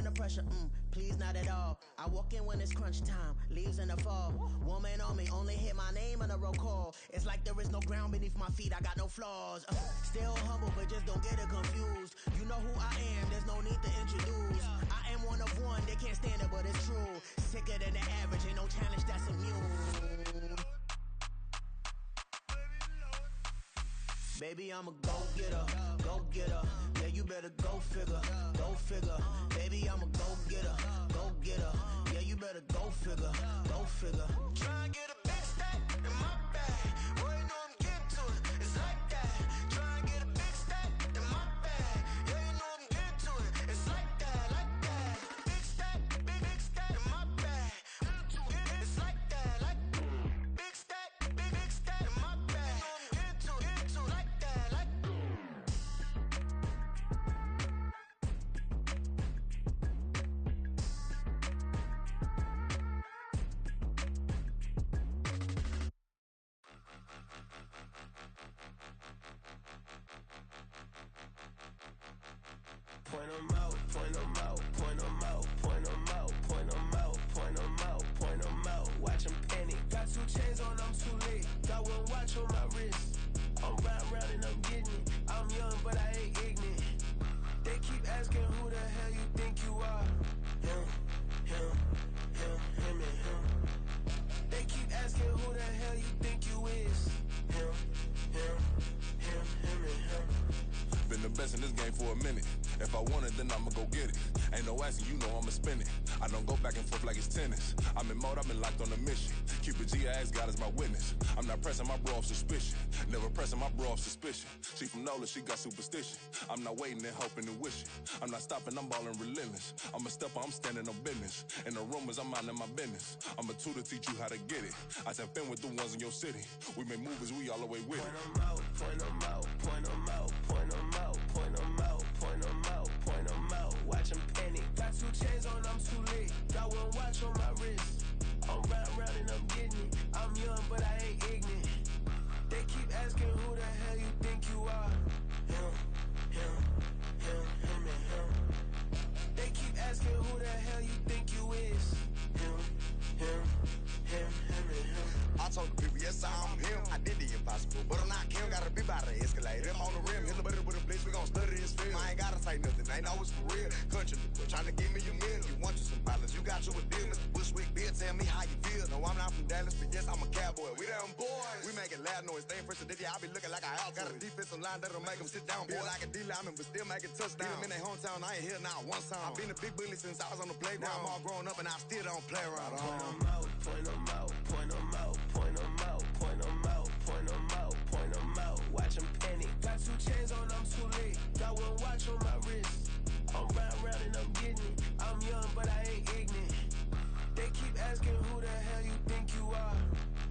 under pressure, please not at all. I walk in when it's crunch time, leaves in the fall. Woman on me, only hit my name on a roll call. It's like there is no ground beneath my feet, I got no flaws. Still humble, but just don't get it confused. You know who I am, there's no need to introduce. I am one of one, they can't stand it, but it's true. Sicker than the average, ain't no challenge that's immune. Baby, I'm a go-getter, go-getter. Yeah, you better go figure, go figure. Baby, I'm a go-getter, go-getter. Yeah, you better go figure, go figure. Try and get a big stack in my bag. Boy, you know I'm getting to it, it's like that. Try and get a big stack in my bag. Yeah, you know I'm getting to it, it's like that, like that. Big stack in my bag. It's like that, like big stack in my bag. You know I'm getting to it, like that, like. Point 'em out, point 'em out, point 'em out, point 'em out, point 'em out, point 'em out, point 'em out. Watch 'em panic. Got 2 chains on, I'm too late. Got 1 watch on my wrist. I'm riding round and I'm getting it. I'm young, but I ain't ignorant. They keep asking who the hell you think you are. Him, him, him, him, and him. They keep asking who the hell you think you is. Him, him, him, him, and him. Been the best in this game for a minute. If I want it, then I'ma go get it. Ain't no asking, you know I'ma spin it. I don't go back and forth like it's tennis. I'm in mode, I've been locked on a mission. Keep it G, I ask God as my witness. I'm not pressing my bro off suspicion. Never pressing my bro off suspicion. She from Nola, she got superstition. I'm not waiting and hoping and wishing. I'm not stopping, I'm balling relentless. I'm a stepper, I'm standing on business. In the rumors, I'm minding my business. I'm a tutor, teach you how to get it. I tap in with the ones in your city. We make movies, we all the way with it. Point 'em out, point 'em out, point 'em out, point 'em out, point 'em out, point 'em out, point 'em out. Watch 'em panic. Got 2 chains on, I'm too late. Got 1 watch on my wrist. I'm riding round and I'm getting it. I'm young, but I ain't ignorant. They keep asking who the hell you think you are. Him, him, him, him, and him. They keep asking who the hell you think you is. Him, him, him, him, and him. I told the people, yes, I'm him. I did the impossible, but I'm not Kim. Gotta be by the escalator. On the rim, hit the butter with a blitz. We gon' study this film. I ain't gotta say nothing. Ain't know it's for real. Country people trying to give me a meal. You want you some balance. You got you a deal. Mr. Bushwick, Bill, tell me how you feel. No, I'm not from Dallas, but yes, I'm a cowboy. We them boys. We making loud noise. Staying fresh to this, I be looking like a house. Got a defensive line that'll make them sit down. Boy, like a D-lineman, but still making touchdowns. Beat them in their hometown. I ain't here now one time. I've been a big bully since I was on the playground. I'm all grown up and I still don't play around. Point 'em out, point 'em out, point 'em out, point 'em out, point 'em out, point 'em out, point 'em out. Watch 'em panic. Got 2 chains on, I'm too late. Got 1 watch on my wrist. I'm riding round and I'm getting it. I'm young, but I ain't ignorant. They keep asking who the hell you think you are.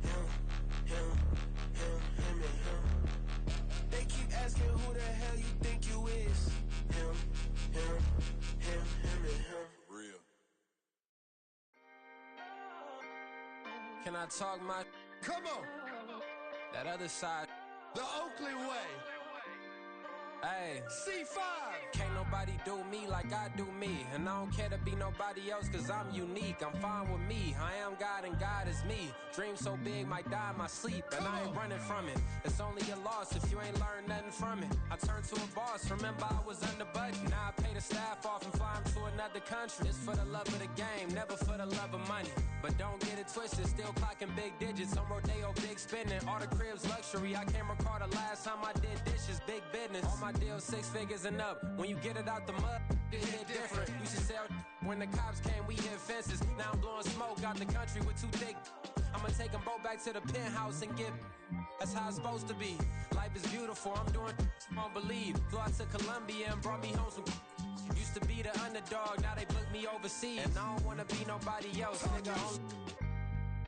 Him, him, him, him, and him. They keep asking who the hell you think you is. Him, him, him, him, and him. Real. Can I talk my? Come on, That other side? the Oakley way. Hey. C5. Can't nobody do me like I do me. And I don't care to be nobody else cause I'm unique. I'm fine with me. I am God and God is me. Dream so big might die in my sleep. And I ain't running from it. It's only a loss if you ain't learned nothing from it. I turned to a boss. Remember I was under budget. Now I pay the staff off and fly them to another country. It's for the love of the game, never for the love of money. But don't get it twisted. Still clocking big digits. On Rodeo, big spending. All the cribs luxury. I can't recall the last time I did dishes. Big business. All my deals 6 figures and up. When you get it out the mud, it hit different. Used to sell when the cops came, we hit fences. Now I'm blowing smoke out the country with 2 thick. I'ma take them both back to the penthouse and get. That's how it's supposed to be. Life is beautiful. I'm doing won't believe. Flew out to Colombia and brought me home some. Used to be the underdog, now they book me overseas. And I don't wanna be nobody else, nigga.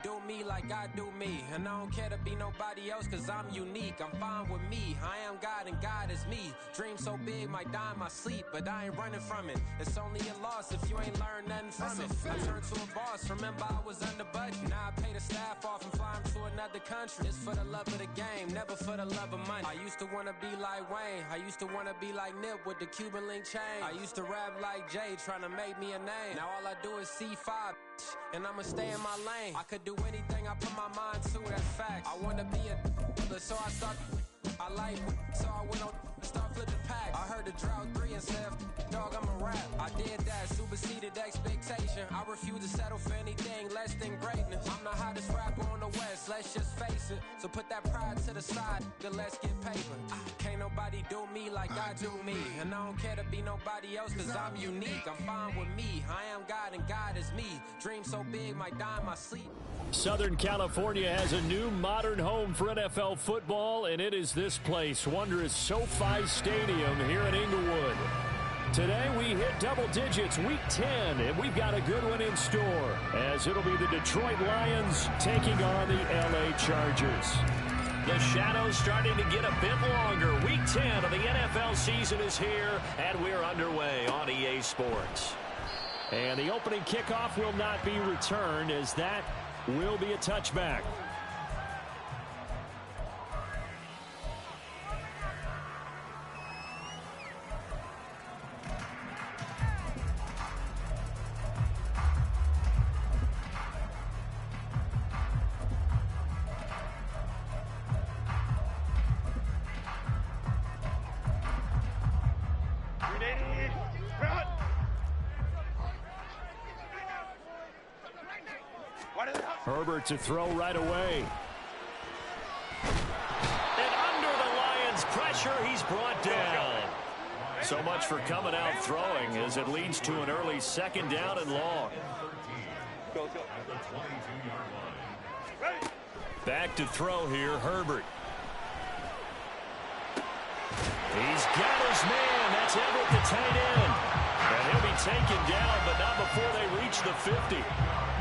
do me like I do me. And I don't care to be nobody else, cause I'm unique. I'm fine with me. I am God and God is me. Dream so big, might die in my sleep, but I ain't running from it. It's only a loss if you ain't learned nothing from it. I turned to a boss, remember I was under budget. Now I pay the staff off and fly them to another country. It's for the love of the game, never for the love of money. I used to wanna be like Wayne. I used to wanna be like Nip with the Cuban link chain. I used to rap like Jay, trying to make me a name. Now all I do is C5, and I'ma stay in my lane. I could do anything I put my mind to, that's fact. I wanna be a so I start. I like, so I went on, start flipping packs. I heard the drought 3 and said, dog, I'm a rap. I did that, superseded expectation. I refuse to settle for anything less than greatness. I'm the hottest rapper on the West, let's just face it. So put that pride to the side, then let's get paper. Can't nobody do me like I do me. And I don't care to be nobody else, cause I'm unique. I'm fine with me, I am God and God is me. Dream so big, might die in my sleep. Southern California has a new modern home for NFL football, and it is this place, wondrous SoFi Stadium here in Inglewood. Today we hit double digits, week 10, and we've got a good one in store, as it'll be the Detroit Lions taking on the LA Chargers. The shadows starting to get a bit longer. Week 10 of the NFL season is here, and we're underway on EA Sports. And the opening kickoff will not be returned, as that will be a touchback. Herbert to throw right away. And under the Lions' pressure, he's brought down. So much for coming out throwing, as it leads to an early second down and long. Back to throw here, Herbert. He's got his man. That's Everett, the tight end. And he'll be taken down, but not before they reach the 50.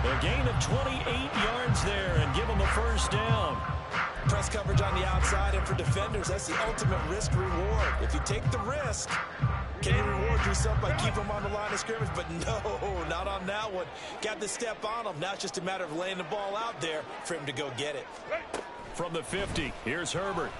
A gain of 28 yards there and give them a first down. Press coverage on the outside, and for defenders, that's the ultimate risk-reward. If you take the risk, can you reward yourself by keeping them on the line of scrimmage? But no, not on that one. Got the step on him. Now it's just a matter of laying the ball out there for him to go get it. From the 50, here's Herbert.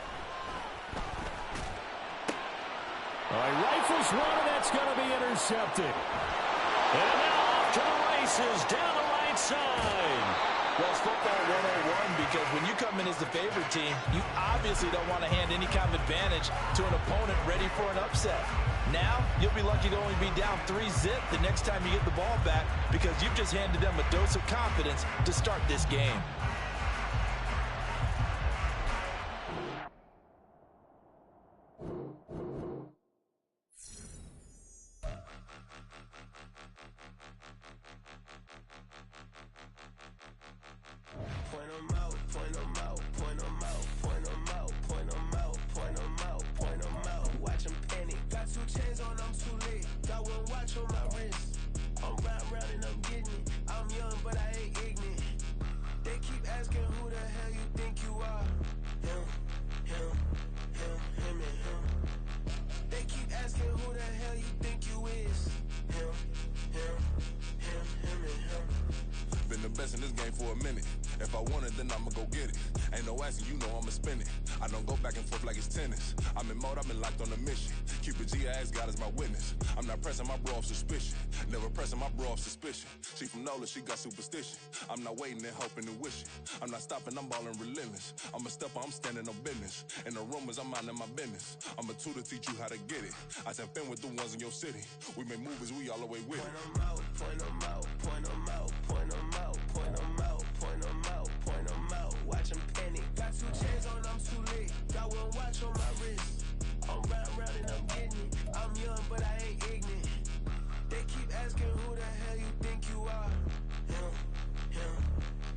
All right, rifles one, and that's going to be intercepted. And now off to the races, down the right side. Well, it's football 101, because when you come in as the favorite team, you obviously don't want to hand any kind of advantage to an opponent ready for an upset. Now, you'll be lucky to only be down 3-zip the next time you get the ball back, because you've just handed them a dose of confidence to start this game. In this game for a minute. If I want it, then I'ma go get it. Ain't no asking, you know I'ma spend it. I don't go back and forth like it's tennis. I'm in mode, I've been locked on a mission. Cupid G, I ask God as my witness. I'm not pressing my bro off suspicion. Never pressing my bro off suspicion. She from Nola, she got superstition. I'm not waiting and hoping and wishing. I'm not stopping, I'm balling relentless. I'm a stepper, I'm standing on business. In the rumors, I'm minding my business. I'm a tutor, teach you how to get it. I said, fin with the ones in your city. We make movies, we all the way with it. Point them out, point them out, point them out, point them out, point them out, point them out, point them out. Watch them panic. Got 2 chains on, I'm too late. Got 1 watch on my wrist. I'm round and I'm getting it. I'm young, but I ain't ignorant. They keep asking who the hell you think you are. Him, him,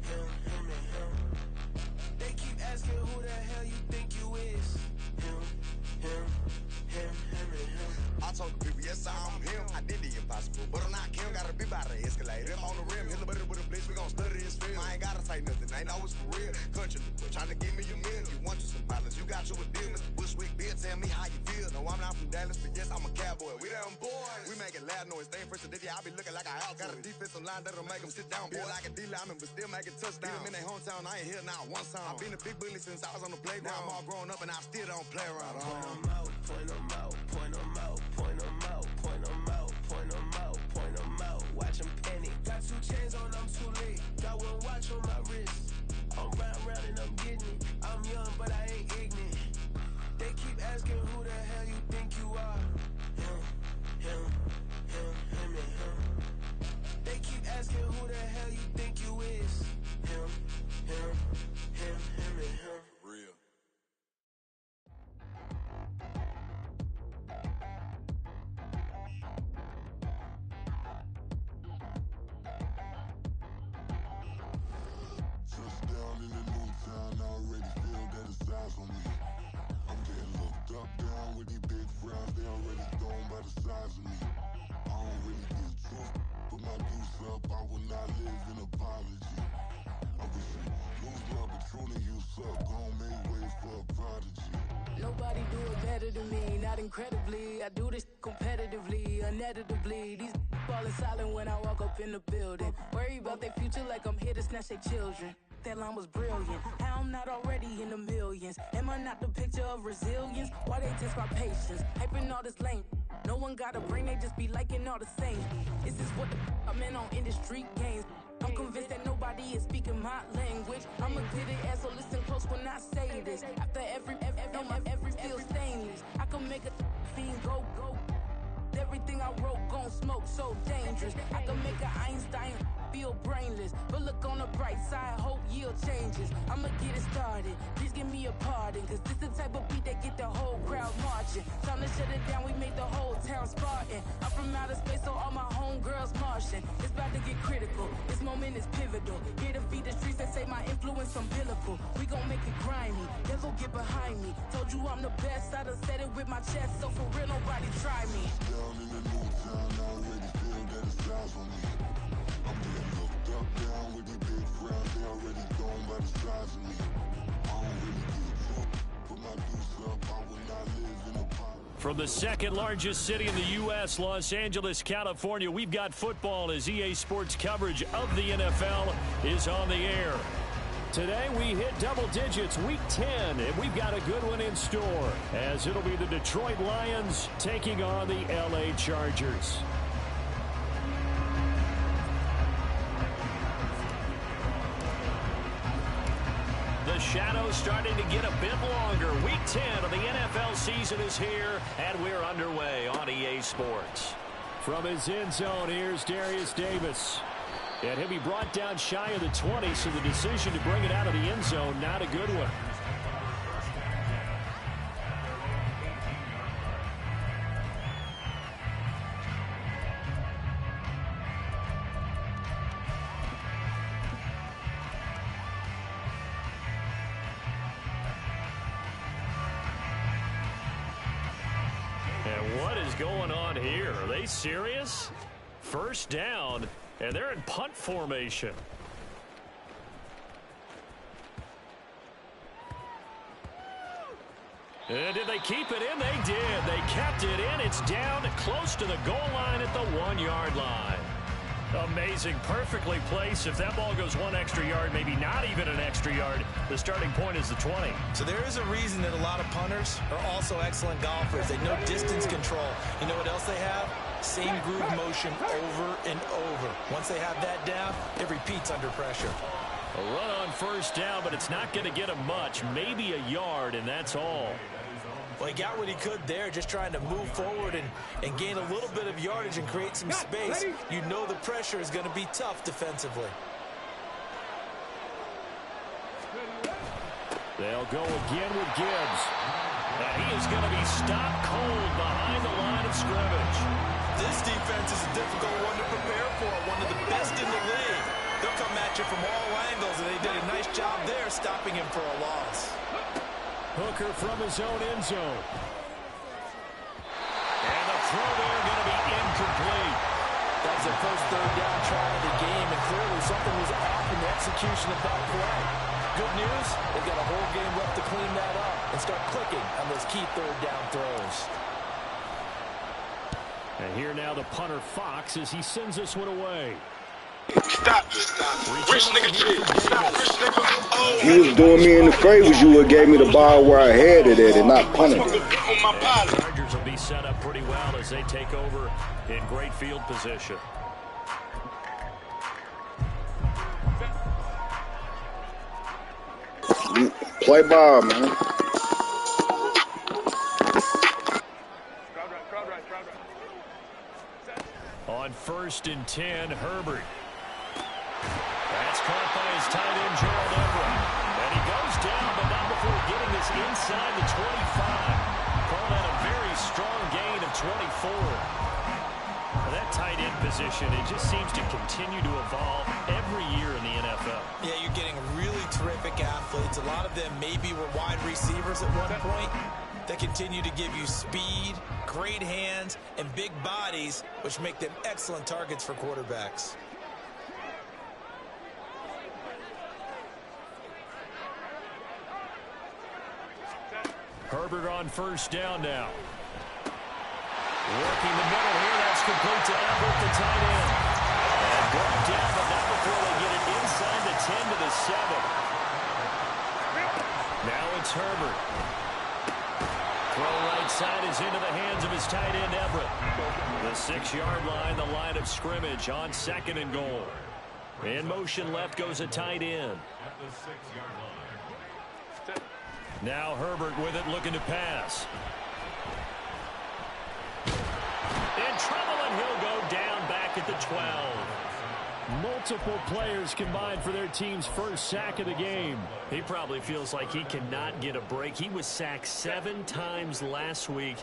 him, him, and him. They keep asking who the hell you think you is. Him, him, him, him, and him. I told the people yes, I'm him. I did the impossible, but I'm not Kim. Gotta be by the escalator. Him on the rim, hit a better with a blitz. We gon' study his film. I ain't gotta say nothing, ain't know it's for real. Country, trying to give me a meal. You want you some violence, you got you a deal. Mr. Bushwick, Bill, tell me how you feel. No, I'm not from Dallas, but yes, I'm a cowboy. We them boys. We making loud noise, staying fresh to this. I be looking like a house. Got a defensive line that'll make them sit down. Boy, like a D-lineman, but still making touchdowns. Beat them in their hometown, I ain't here now one song. I've been a big bully since I was on the playground. Now I'm all grown up and I still don't play around. Point them out, point them out, point them out, point them out, point them out, point them out, point them out. Watch them panic. Got 2 chains on, I'm too late. Got 1 watch on my wrist. I'm round and I'm getting it. I'm young, but I ain't ignorant. They keep asking who the hell you think you are. Him, and him. They keep asking who the hell you think you is. Him, and him. Real. Touchdown in the new town, I already feel that it's eyes on me. I'm getting looked up, down with these big frowns, they already thrown by the size of me. I don't really give truth, put my deuce up, I will not live in apology. I wish you lose love, but truly you suck, gon' make way for a prodigy. Nobody do it better than me, not incredibly. I do this competitively, uneditably. These falling silent when I walk up in the building. Worry about their future like I'm here to snatch their children. That line was brilliant. How I'm not already in the millions? Am I not the picture of resilience? Why they test my patience? Hyping all this lame. No one got a brain, they just be liking all the same. This is what the I'm in on industry games. I'm convinced that nobody is speaking my language. I'm a good ass, so listen close when I say this. After every feel stainless. I can make a scene go. Everything I wrote gon' smoke, so dangerous. I can make an Einstein feel brainless. But look on the bright side, hope yield changes. I'ma get it started, please give me a pardon. Cause this the type of beat that get the whole crowd marching. Time to shut it down, we made the whole town Spartan. I'm from outer space, so all my homegirls Martian. It's about to get critical, this moment is pivotal. Here to feed the streets that say my influence umbilical. We gon' make it grimy, they'll go get behind me. Told you I'm the best, I done said it with my chest. So for real, nobody try me. Down in the new town, I already feel that it's eyes on me. I'm getting looked up, down with these big frowns, they already thrown by the size of me. I don't really give truth, put my deuce up, I will not live in a pot. From the second largest city in the U.S., Los Angeles, California, we've got football as EA Sports coverage of the NFL is on the air. Today we hit double digits, week 10, and we've got a good one in store as it'll be the Detroit Lions taking on the L.A. Chargers. The shadow's starting to get a bit longer. Week 10 of the NFL season is here, and we're underway on EA Sports. From his end zone, here's Darius Davis. And he'll be brought down shy of the 20, so the decision to bring it out of the end zone, not a good one. And what is going on here? Are they serious? First down. And they're in punt formation. And did they keep it in? They did. They kept it in. It's down close to the goal line at the 1-yard line. Amazing. Perfectly placed. If that ball goes 1 extra yard, maybe not even an extra yard, the starting point is the 20. So there is a reason that a lot of punters are also excellent golfers. They know distance control. You know what else they have? Same groove motion over and over. Once they have that down, it repeats under pressure. A run on first down, but it's not going to get him much. Maybe a yard, and that's all. Well, he got what he could there, just trying to move forward and gain a little bit of yardage and create some space. You know the pressure is going to be tough defensively. They'll go again with Gibbs. And he is going to be stopped cold behind the line of scrimmage. This defense is a difficult one to prepare for, one of the best in the league. They'll come at you from all angles, and they did a nice job there stopping him for a loss. Hooker from his own end zone. And the throw there going to be incomplete. That was their first third down try of the game, and clearly something was off in the execution of that play. Good news, they've got a whole game left to clean that up and start clicking on those key third down throws. And here now the punter Fox as he sends this one away. Stop. Rich nigga shit. Stop, rich nigga. Oh. If you was doing me any favors, you would have gave me the ball where I had it at and not punted it. The Chargers will be set up pretty well as they take over in great field position. Play ball, man. On 1st and 10, Herbert. That's caught by his tight end, Gerald Everett. And he goes down, but not before getting this inside the 25. Call that a very strong gain of 24. Well, that tight end position, it just seems to continue to evolve every year in the NFL. Yeah, you're getting really terrific athletes. A lot of them maybe were wide receivers at one point. They continue to give you speed, great hands, and big bodies, which make them excellent targets for quarterbacks. Herbert on 1st down now. Working the middle here. That's complete to Everett, the tight end. And brought down, but not before they get it inside the 10 to the 7. Now it's Herbert. Throw right side is into the hands of his tight end, Everett. The 6-yard line, the line of scrimmage on 2nd and goal. In motion left goes a tight end. Now Herbert with it, looking to pass. In trouble, and he'll go down back at the 12. Multiple players combined for their team's first sack of the game. He probably feels like he cannot get a break. He was sacked 7 times last week.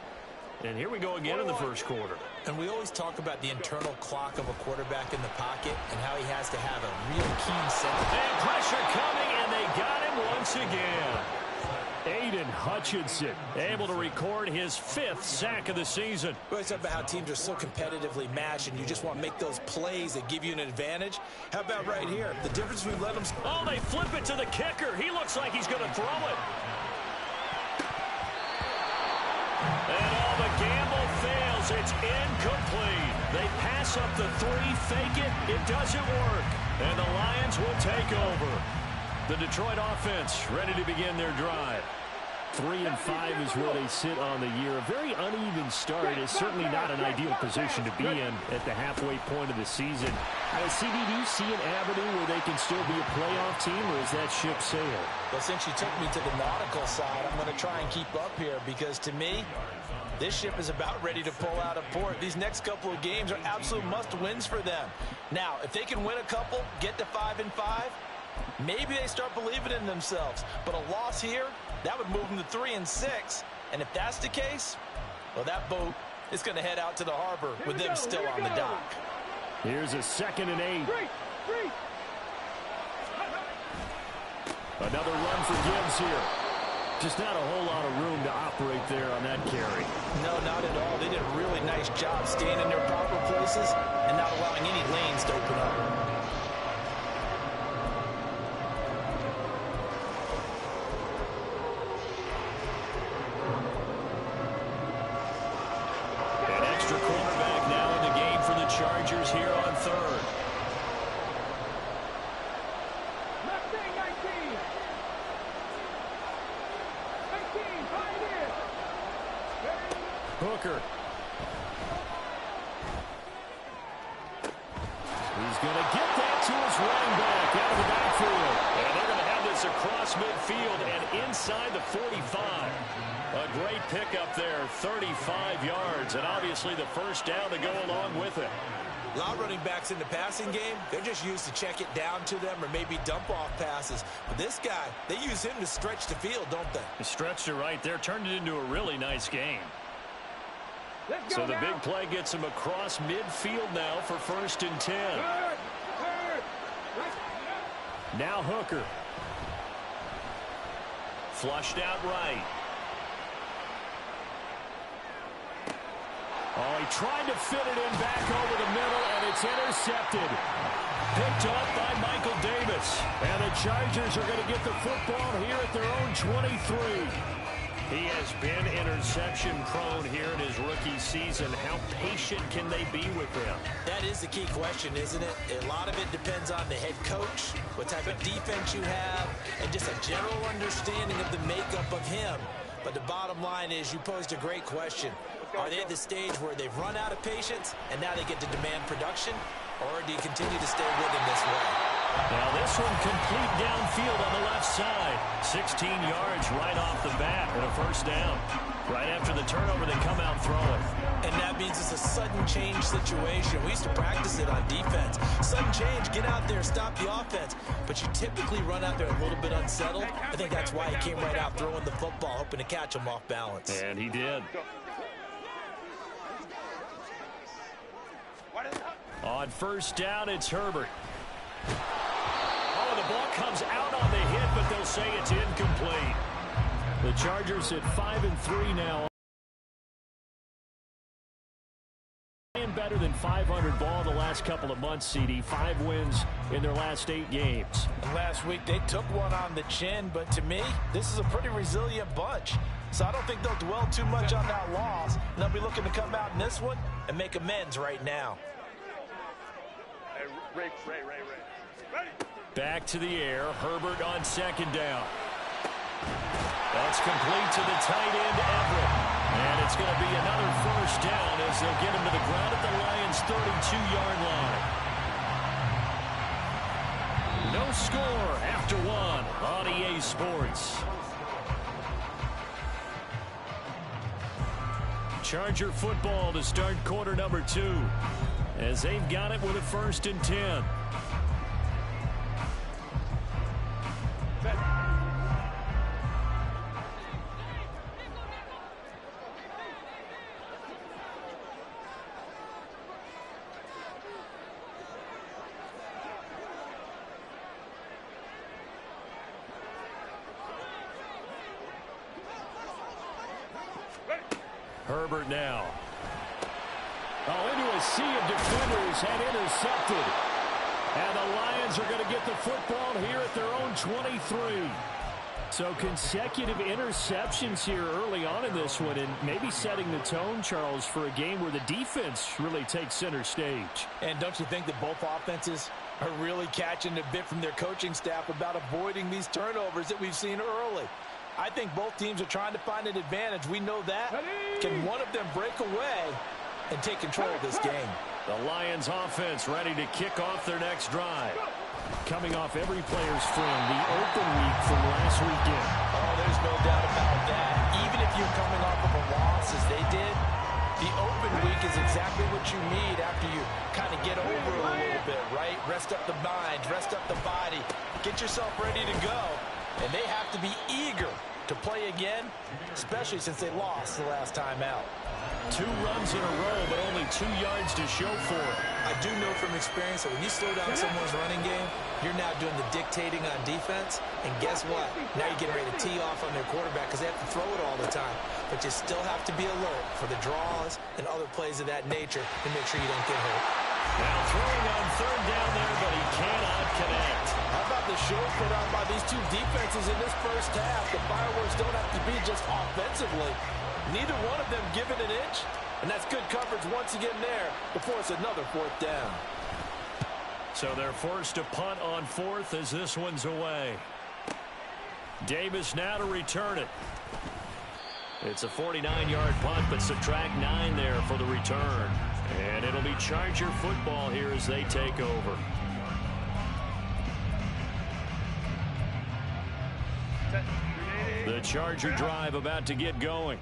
And here we go again in the first quarter. And we always talk about the internal clock of a quarterback in the pocket and how he has to have a real keen sense. And pressure coming, and they got him once again. Aiden Hutchinson able to record his 5th sack of the season. We always talk about how teams are so competitively matched and you just want to make those plays that give you an advantage. How about right here? The difference we let them... Oh, they flip it to the kicker. He looks like he's going to throw it. And all the gamble fails. It's incomplete. They pass up the 3, fake it. It doesn't work. And the Lions will take over. The Detroit offense ready to begin their drive. 3-5 is where they sit on the year. A very uneven start is certainly not an ideal position to be in at the halfway point of the season. CD, do you see an avenue where they can still be a playoff team, or is that ship sailed? Well, since you took me to the nautical side, I'm going to try and keep up here because to me, this ship is about ready to pull out of port. These next couple of games are absolute must-wins for them. Now, if they can win a couple, get to 5-5, maybe they start believing in themselves. But a loss here, that would move them to 3-6. And if that's the case, well, that boat is going to head out to the harbor with them still on the dock. Here's a 2nd and 8. Another run for Gibbs here. Just not a whole lot of room to operate there on that carry. No, not at all. They did a really nice job staying in their proper places and not allowing any lanes to open up. Chargers here on 3rd. Hooker. He's going to get that to his running back out of the backfield. And they're going to have this across midfield and inside the 45. A great pickup there, 35 yards, and obviously the first down to go along with it. A lot of running backs in the passing game, they're just used to check it down to them or maybe dump off passes. But this guy, they use him to stretch the field, don't they? He stretched it right there, turned it into a really nice game. So the big play gets him across midfield now for 1st and 10. Now Hooker. Flushed out right. Oh, he tried to fit it in back over the middle, and it's intercepted. Picked up by Michael Davis. And the Chargers are going to get the football here at their own 23. He has been interception-prone here in his rookie season. How patient can they be with him? That is the key question, isn't it? A lot of it depends on the head coach, what type of defense you have, and just a general understanding of the makeup of him. But the bottom line is you posed a great question. Are they at the stage where they've run out of patience and now they get to demand production? Or do you continue to stay with him this way? Now this one complete downfield on the left side. 16 yards right off the bat and a first down. Right after the turnover, they come out throwing. And that means it's a sudden change situation. We used to practice it on defense. Sudden change, get out there, stop the offense. But you typically run out there a little bit unsettled. I think that's why he came right out throwing the football, hoping to catch him off balance. And he did. On first down, it's Herbert. Oh, the ball comes out on the hit, but they'll say it's incomplete. The Chargers at 5-3 now. Playing better than 500 ball the last couple of months, CD. 5 wins in their last 8 games. And last week, they took one on the chin, but to me, this is a pretty resilient bunch. So I don't think they'll dwell too much on that loss. They'll be looking to come out in this one and make amends right now. Ray. Back to the air. Herbert on second down. That's complete to the tight end, Everett. And it's going to be another first down as they'll get him to the ground at the Lions' 32-yard line. No score after 1 on EA Sports. Charger football to start quarter number 2 as they've got it with a 1st and 10. Herbert now. Oh, into a sea of defenders and intercepted. And the Lions are going to get the football here at their own 23. So consecutive interceptions here early on in this one, and maybe setting the tone, Charles, for a game where the defense really takes center stage. And don't you think that both offenses are really catching a bit from their coaching staff about avoiding these turnovers that we've seen early? I think both teams are trying to find an advantage. We know that. Can one of them break away and take control of this game? The Lions offense ready to kick off their next drive. Coming off every player's friend, the open week from last weekend. Oh, there's no doubt about that. Even if you're coming off of a loss as they did, the open week is exactly what you need after you kind of get over a little bit, right? Rest up the mind, rest up the body, get yourself ready to go. And they have to be eager to play again, especially since they lost the last time out. 2 runs in a row, but only 2 yards to show for it. I do know from experience that when you slow down someone's running game, you're now doing the dictating on defense. And guess what? Now you're getting ready to tee off on their quarterback because they have to throw it all the time. But you still have to be alert for the draws and other plays of that nature to make sure you don't get hurt. Now throwing on 3rd down there, but he cannot connect. How about the show put on by these two defenses in this first half? The fireworks don't have to be just offensively. Neither one of them give it an inch, and that's good coverage once again there to force another 4th down. So they're forced to punt on 4th as this one's away. Davis now to return it. It's a 49-yard punt, but subtract 9 there for the return. And it'll be Charger football here as they take over. The Charger drive about to get going.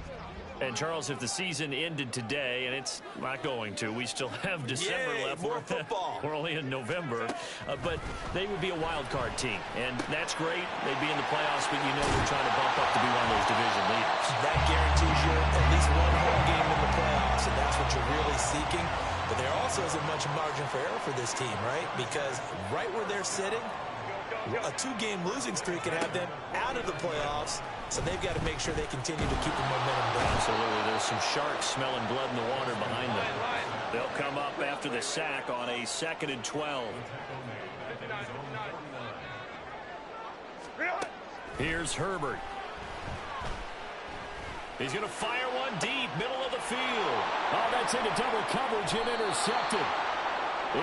And, Charles, if the season ended today, and it's not going to, we still have December left. More football. We're only in November. But they would be a wild card team. And that's great. They'd be in the playoffs, but you know they're trying to bump up to be one of those division leaders. That guarantees you at least one home game in the playoffs, and that's what you're really seeking. But there also isn't much margin for error for this team, right? Because right where they're sitting, a 2-game losing streak could have them out of the playoffs So they've got to make sure they continue to keep the momentum going. Absolutely. There's some sharks smelling blood in the water behind them. They'll come up after the sack on a 2nd and 12. Here's Herbert. He's going to fire one deep, middle of the field. Oh, that's into double coverage and intercepted.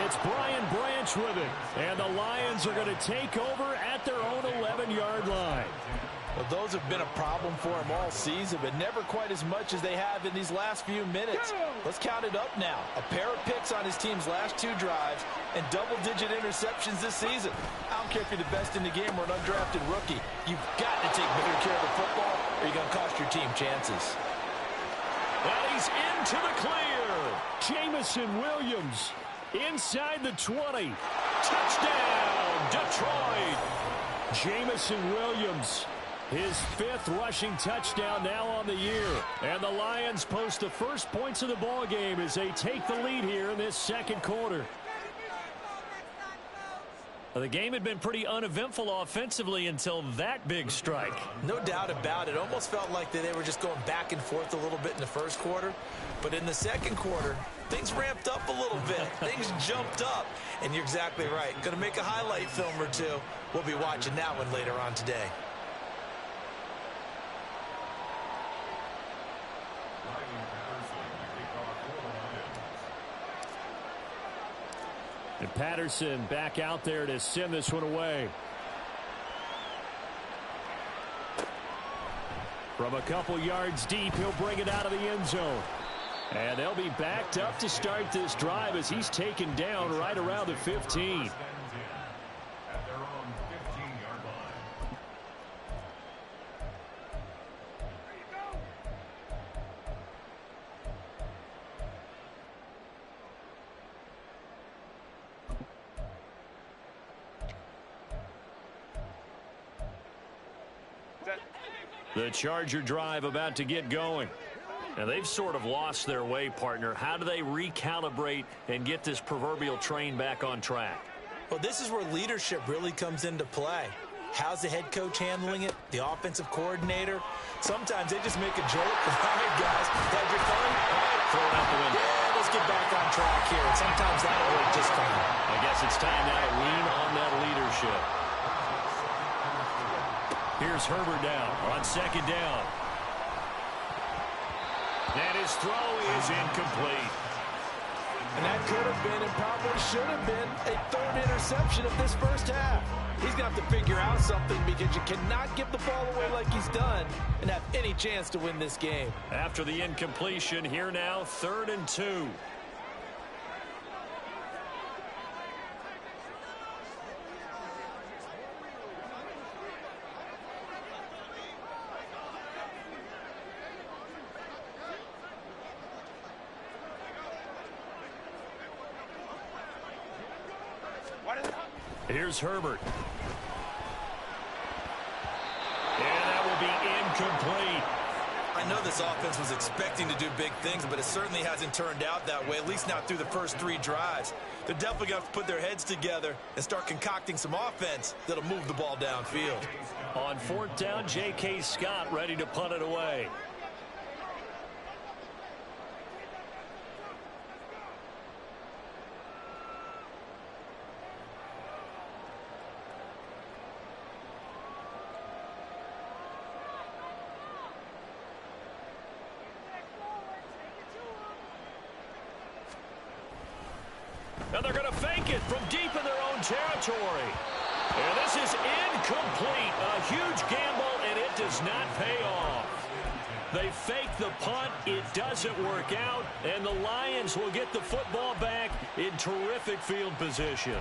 It's Brian Branch with it. And the Lions are going to take over at their own 11-yard line. Well, those have been a problem for him all season, but never quite as much as they have in these last few minutes. Let's count it up now. A pair of picks on his team's last 2 drives and double-digit interceptions this season. I don't care if you're the best in the game or an undrafted rookie. You've got to take better care of the football or you're going to cost your team chances. And he's into the clear. Jamison Williams inside the 20. Touchdown, Detroit. Jamison Williams. His 5th rushing touchdown now on the year. And the Lions post the first points of the ball game as they take the lead here in this 2nd quarter. Well, the game had been pretty uneventful offensively until that big strike. No doubt about it. Almost felt like they were just going back and forth a little bit in the 1st quarter. But in the 2nd quarter, things ramped up a little bit. Things jumped up. And you're exactly right. Going to make a highlight film or two. We'll be watching that one later on today. And Patterson back out there to send this one away. From a couple yards deep, he'll bring it out of the end zone. And they'll be backed up to start this drive as he's taken down right around the 15. The Charger drive about to get going. And they've sort of lost their way, partner. How do they recalibrate and get this proverbial train back on track? Well, this is where leadership really comes into play. How's the head coach handling it? The offensive coordinator? Sometimes they just make a joke. All right, guys, glad you're coming. All right, throw it out the window. Yeah, let's get back on track here. And sometimes that'll work just fine. I guess it's time now to lean on that leadership. Here's Herbert down on 2nd down. And his throw is incomplete. And that could have been and probably should have been a 3rd interception of this 1st half. He's going to have to figure out something because you cannot give the ball away like he's done and have any chance to win this game. After the incompletion, here now, 3rd and 2. Here's Herbert. And that will be incomplete. I know this offense was expecting to do big things, but it certainly hasn't turned out that way, at least not through the first 3 drives. They're definitely going to have to put their heads together and start concocting some offense that'll move the ball downfield. On 4th down, J.K. Scott ready to punt it away. And they're going to fake it from deep in their own territory. And this is incomplete. A huge gamble, and it does not pay off. They fake the punt. It doesn't work out. And the Lions will get the football back in terrific field position.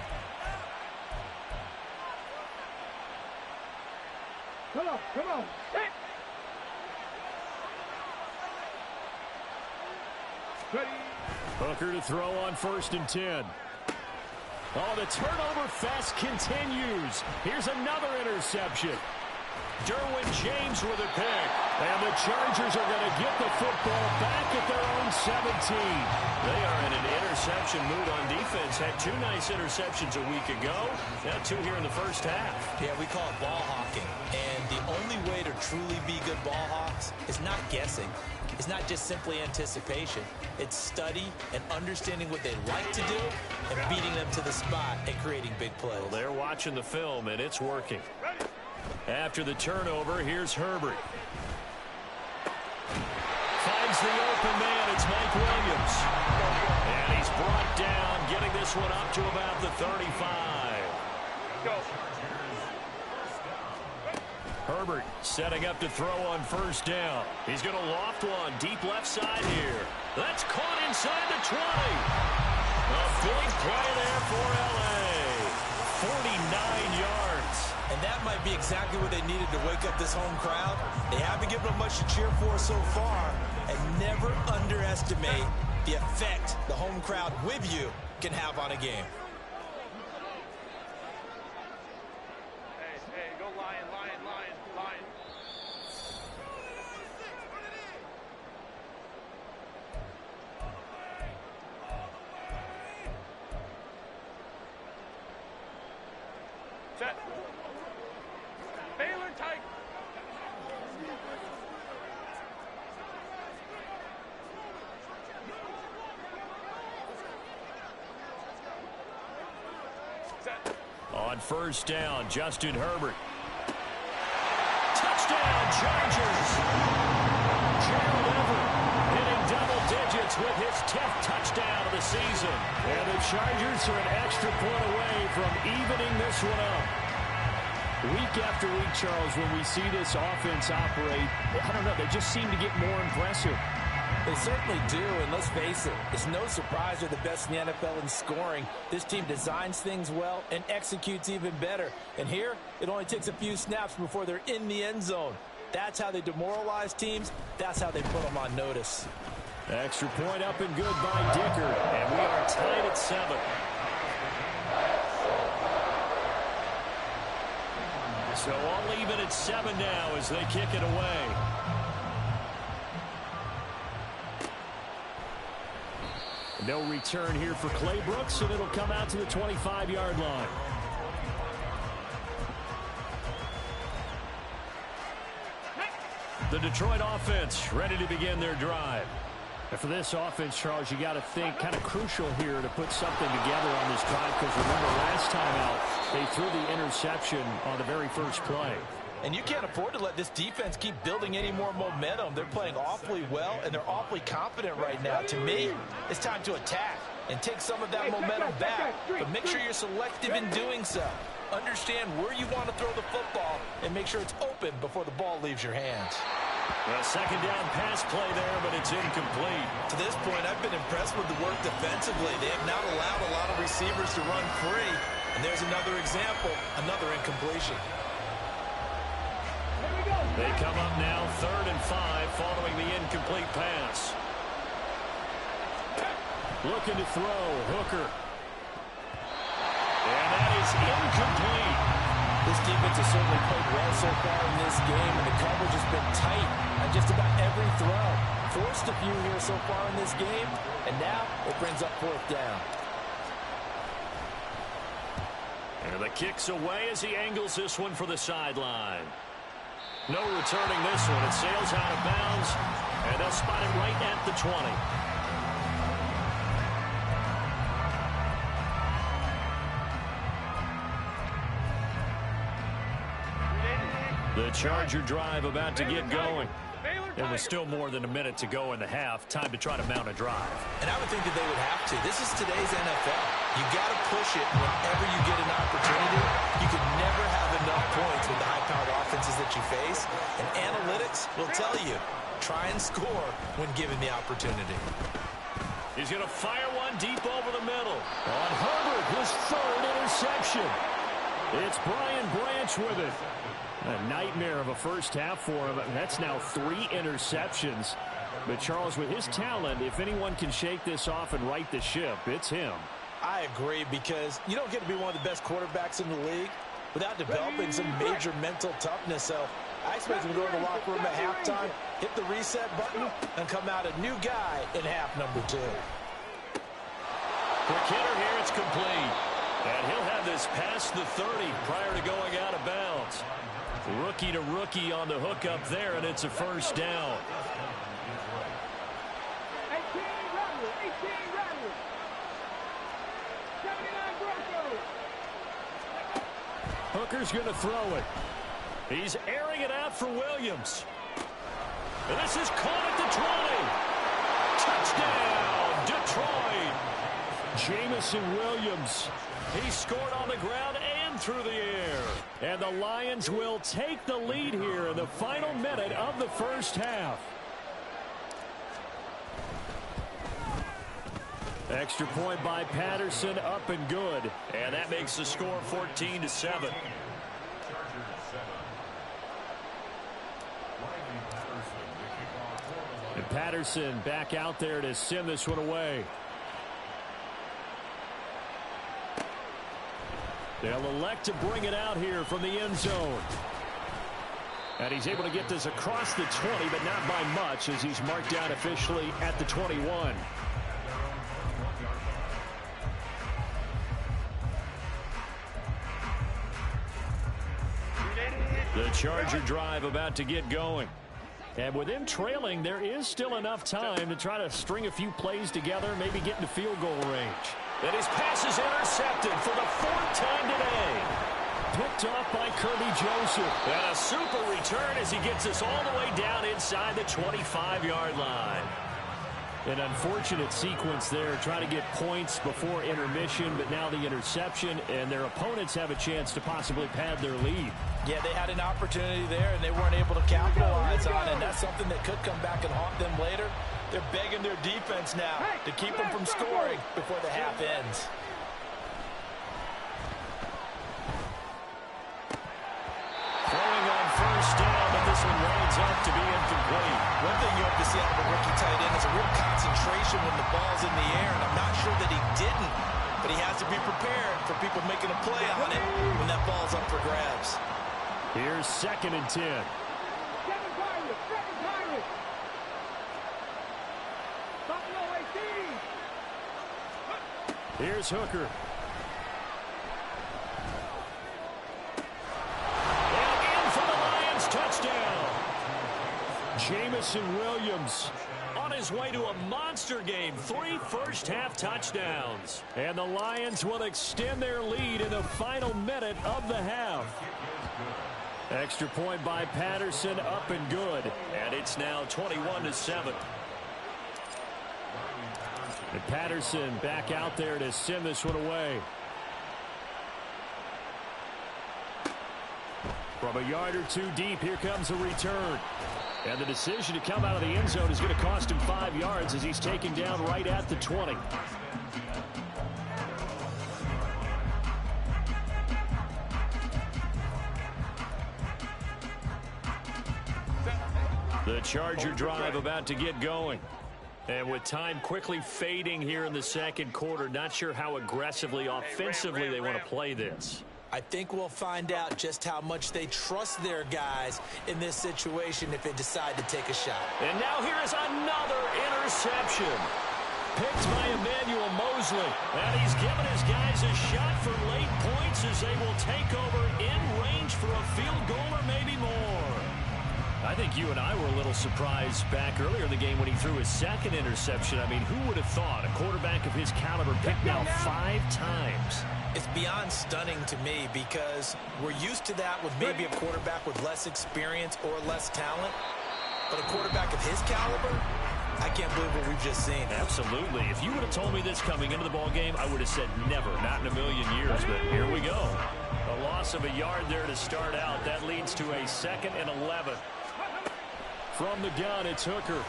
Come on, come on. Hey. Ready. Hooker to throw on 1st and 10. Oh, the turnover fest continues. Here's another interception. Derwin James with a pick. And the Chargers are going to get the football back at their own 17. They are in an interception mood on defense. Had 2 nice interceptions a week ago. Now 2 here in the first half. Yeah, we call it ball hawking. And the only way to truly be good ball hawks is not guessing. It's not just simply anticipation. It's study and understanding what they like to do and beating them to the spot and creating big plays. Well, they're watching the film, and it's working. After the turnover, here's Herbert. Finds the open man. It's Mike Williams. And he's brought down, getting this one up to about the 35. Go. Herbert setting up to throw on first down. He's going to loft one deep left side here. That's caught inside the 20. A big play there for L.A. 49 yards. And that might be exactly what they needed to wake up this home crowd. They haven't given them much to cheer for so far. And never underestimate the effect the home crowd with you can have on a game. Hey, go Lion, Lion, Lion, Lion. Set. Baylor tight. Set. On first down, Justin Herbert. Touchdown, Chargers. Gerald Everett hitting double digits with his 10th touchdown of the season. And the Chargers are an extra point away from evening this one up. Week after week, Charles, when we see this offense operate, I don't know, they just seem to get more impressive. They certainly do, and let's face it, it's no surprise they're the best in the NFL in scoring. This team designs things well and executes even better. And here, it only takes a few snaps before they're in the end zone. That's how they demoralize teams. That's how they put them on notice. Extra point up and good by Dicker, and we are tied at 7. So all even at 7 now as they kick it away. No return here for Clay Brooks, and it'll come out to the 25-yard line. The Detroit offense ready to begin their drive. And for this offense, Charles, you got to think kind of crucial here to put something together on this drive, because remember last time out they threw the interception on the very first play. And you can't afford to let this defense keep building any more momentum. They're playing awfully well, and they're awfully confident right now. To me, it's time to attack and take some of that momentum back. But make sure you're selective in doing so. Understand where you want to throw the football and make sure it's open before the ball leaves your hands. A second down pass play there, but it's incomplete. To this point, I've been impressed with the work defensively. They have not allowed a lot of receivers to run free. And there's another example, another incompletion. They come up now 3rd and 5 following the incomplete pass. Looking to throw, Hooker. And that is incomplete. This defense has certainly played well so far in this game, and the coverage has been tight on just about every throw. Forced a few here so far in this game, and now it brings up 4th down. And the kick's away as he angles this one for the sideline. No returning this one. It sails out of bounds, and they'll spot it right at the 20. The Charger drive about to get going. And with still more than a minute to go in the half, time to try to mount a drive. And I would think that they would have to. This is today's NFL. You got to push it whenever you get an opportunity. You can never have enough points with the high-powered offenses that you face. And analytics will tell you, try and score when given the opportunity. He's going to fire one deep over the middle. On Herbert, his 3rd interception. It's Brian Branch with it. A nightmare of a first half for him. That's now 3 interceptions. But Charles, with his talent, if anyone can shake this off and right the ship, it's him. I agree, because you don't get to be one of the best quarterbacks in the league without developing some major mental toughness. So I expect him to go to the locker room at halftime, hit the reset button, and come out a new guy in half number 2. Quick hitter here, it's complete. And he'll have this past the 30 prior to going out of bounds. Rookie to rookie on the hook up there, and it's a first down. 18 Rattler. 79 Broncos. Hooker's going to throw it. He's airing it out for Williams. And this is caught at the 20. Touchdown, Detroit. Jamison Williams. He scored on the ground and through the air. And the Lions will take the lead here in the final minute of the first half. Extra point by Patterson, up and good. And that makes the score 14-7. And Patterson back out there to send this one away. They'll elect to bring it out here from the end zone. And he's able to get this across the 20, but not by much, as he's marked down officially at the 21. The Charger drive about to get going. And with him trailing, there is still enough time to try to string a few plays together, maybe get into field goal range. And his pass is intercepted for the 4th time today. Picked off by Kirby Joseph. And a super return as he gets us all the way down inside the 25-yard line. An unfortunate sequence there, trying to get points before intermission, but now the interception, and their opponents have a chance to possibly pad their lead. Yeah, they had an opportunity there, and they weren't able to capitalize on it. And that's something that could come back and haunt them later. They're begging their defense now to keep them from scoring before the half ends. Throwing on first down, but this one winds up to be incomplete. One thing you hope to see out of a rookie tight end is a real concentration when the ball's in the air, and I'm not sure that he didn't, but he has to be prepared for people making a play on it when that ball's up for grabs. Here's 2nd and 10. Seven Pirates. Buffalo 18. Here's Hooker. And in for the Lions, touchdown. Jamison Williams on his way to a monster game. 3 first-half touchdowns. And the Lions will extend their lead in the final minute of the half. Extra point by Patterson, up and good. And it's now 21-7. And Patterson back out there to send this one away. From a yard or two deep, here comes a return. And the decision to come out of the end zone is going to cost him 5 yards as he's taken down right at the 20. The Charger drive about to get going. And with time quickly fading here in the second quarter, not sure how aggressively, offensively they want to play this. I think we'll find out just how much they trust their guys in this situation if they decide to take a shot. And now here is another interception. Picked by Emmanuel Mosley. And he's given his guys a shot for late points as they will take over in range for a field goal or maybe more. I think you and I were a little surprised back earlier in the game when he threw his 2nd interception. I mean, who would have thought a quarterback of his caliber picked now 5 times? It's beyond stunning to me because we're used to that with maybe a quarterback with less experience or less talent. But a quarterback of his caliber, I can't believe what we've just seen. Absolutely. If you would have told me this coming into the ball game, I would have said never, not in a million years. But here we go. A loss of a yard there to start out. That leads to a 2nd and 11. From the gun, it's Hooker.